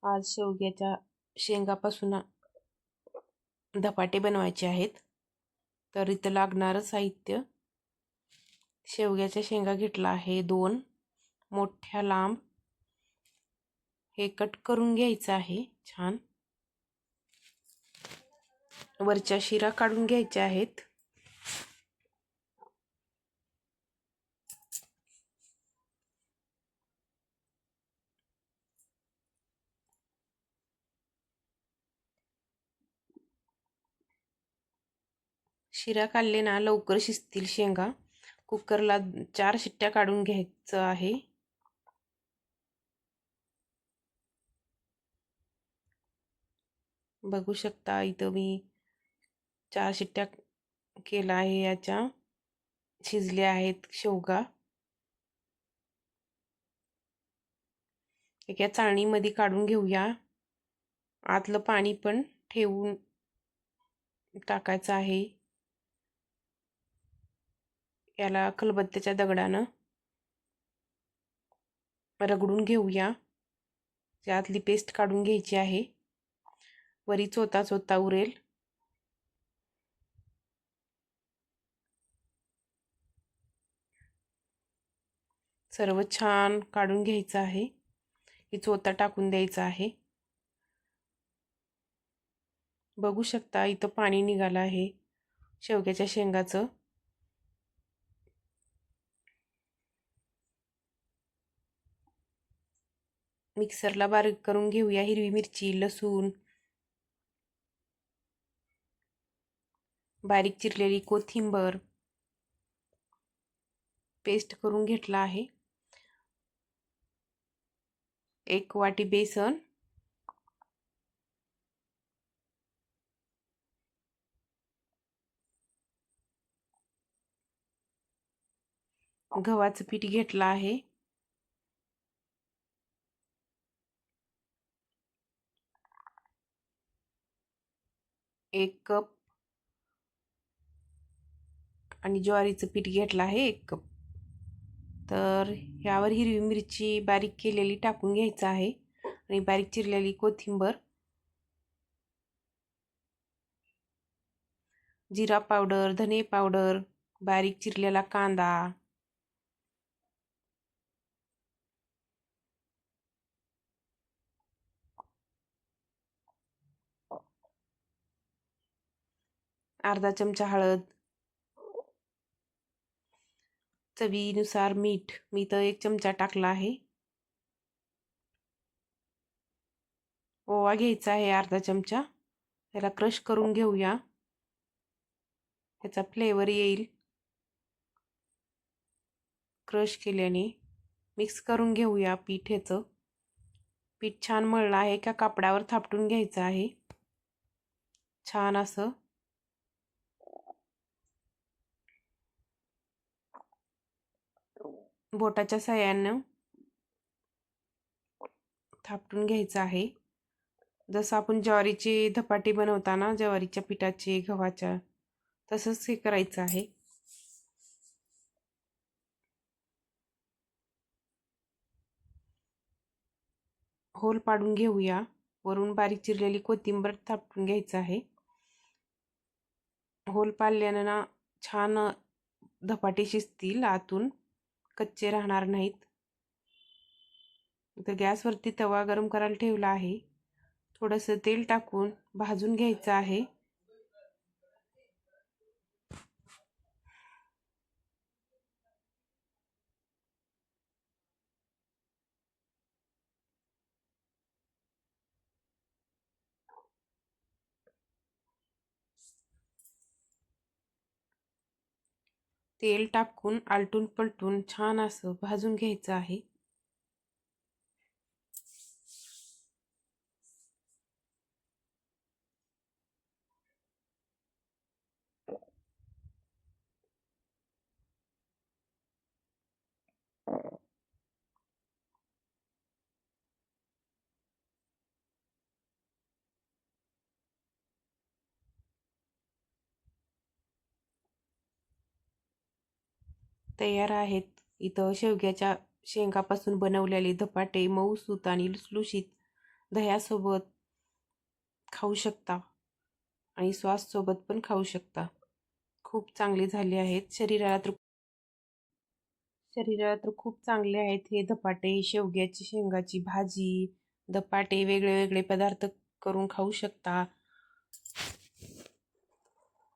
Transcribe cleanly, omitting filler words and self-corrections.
आज शेवग्याच्या शेंगापासून धपाटे बनवायचे आहेत. तर इथं लागणारं साहित्य: शेवग्याच्या शेंगा घेतला आहे 2 मोठ्या लांब. हे कट करून घ्यायचं आहे छान. वरच्या शिरा काढून घ्यायच्या आहेत. शिरा काढले ना लवकर शिजतील शेंगा. कुकरला 4 शिट्ट्या काढून घ्यायचं आहे. बघू शकता इथं मी 4 शिट्ट्या केला आहे. याच्या शिजल्या आहेत शेवगा. एका चाळणीमध्ये काढून घेऊया. आतलं पाणी पण ठेवून टाकायचं आहे. याला खलबत्त्याच्या दगडानं रगडून घेऊया. त्यातली पेस्ट काढून घ्यायची आहे. वरी चोता चोता उरेल. सर्व छान काढून घ्यायचं आहे. ही चोता टाकून द्यायचा आहे. बघू शकता इथं पाणी निघालं आहे शेवग्याच्या शेंगाचं. मिक्सरला बारीक करून घेऊया. हिरवी मिरची, लसूण, बारीक चिरलेली कोथिंबर पेस्ट करून घेतला आहे. 1 वाटी बेसन, गव्हाचं पीठ घेतलं आहे. 1 कप आणि ज्वारीचं पीठ घेतलं आहे 1 कप. तर ह्यावर हिरवी मिरची बारीक केलेली टाकून घ्यायचं आहे आणि बारीक चिरलेली कोथिंबर, जिरा पावडर, धने पावडर, बारीक चिरलेला कांदा, अर्धा चमचा हळद, चवीनुसार मीठ. मी तर 1 चमचा टाकला आहे. ओवा घ्यायचा आहे अर्धा चमचा. त्याला क्रश करून घेऊया. ह्याचा फ्लेवर येईल क्रश केल्याने. मिक्स करून घेऊया पीठ. ह्याचं पीठ छान मळलं आहे. एका कापडावर थापटून घ्यायचं आहे छान असं. बोटाच्या साहाय्यानं थापटून घ्यायचं आहे. जसं आपण ज्वारीचे धपाटे बनवताना ज्वारीच्या पिठाचे, गव्हाच्या, तसंच हे करायचं आहे. होल पाडून घेऊया. वरून बारीक चिरलेली कोथिंबर थापटून घ्यायचं आहे. होल पाडल्यानं ना छान धपाटे शिजतील, आतून कच्चे राहणार नाहीत. तर गॅसवरती तवा गरम करायला ठेवला आहे. थोडंसं तेल टाकून भाजून घ्यायचं आहे. तेल टाकून आलटून पलटून छान असं भाजून घ्यायचं आहे. तयार आहेत इथं शेवग्याच्या शेंगापासून बनवलेले धपाटे, मऊसूत आणि लुसलुशीत दह्यासोबत खाऊ शकता आणि सॉससोबत पण खाऊ शकता. खूप चांगली झाली आहेत. शरीराला तर खूप चांगले आहेत हे धपाटे. शेवग्याची शेंगाची भाजी, धपाटे, वेगळे वेगळे पदार्थ करून खाऊ शकता.